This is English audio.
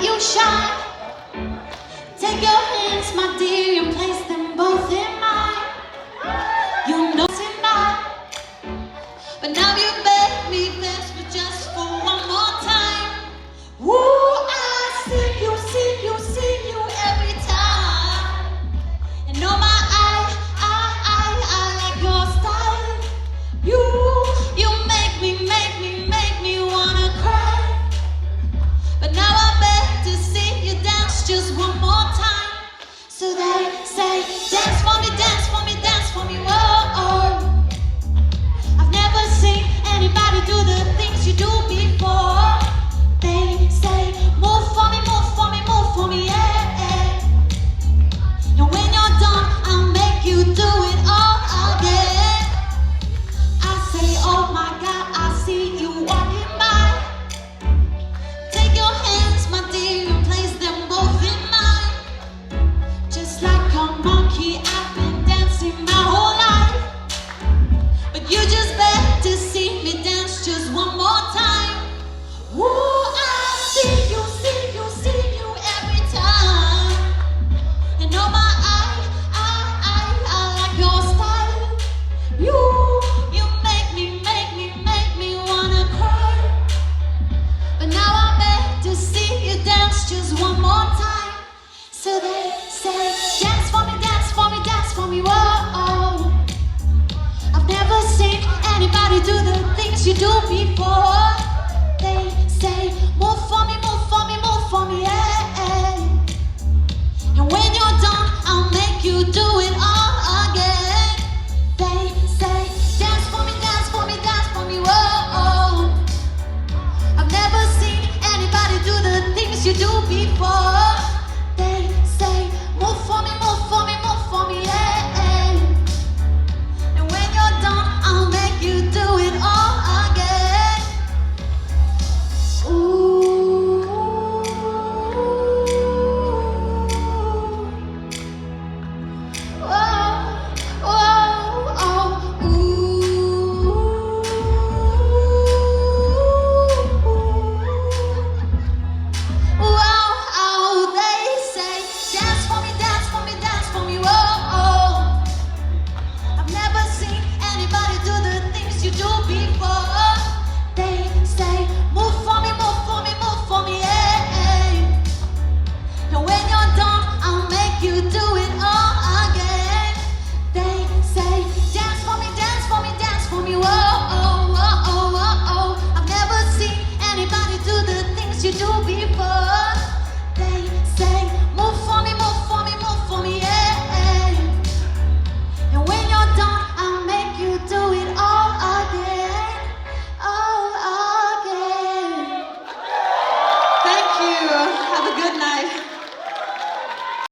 let you shine. Take your hands, my dear, and place them both in mine. You know it's in mine, but now you beg me best for just for one more time. Woo, I see you, see you, see you every time. And oh my, I like your style. You make me wanna cry. But now I beg to see you dance just one more time. So they say, dance for me, dance for me, dance for me, whoa. I've never seen anybody do the things you do before. They say, move for me, move for me, move for me, yeah. And when you're done, I'll make you do it all again. I say, oh my God, I see you walking by. Take your hands, my dear, and place them both in mine. Just like a monkey, I've been dancing my whole life. But you just beg to see me dance just one more time. Woo, I see you, see you, see you every time. And oh my, I like your style. You make me wanna cry. But now I beg to see you dance just one more time. So they say, dance for me, dance for me, dance for me, whoa. I've never seen anybody do the things you do before.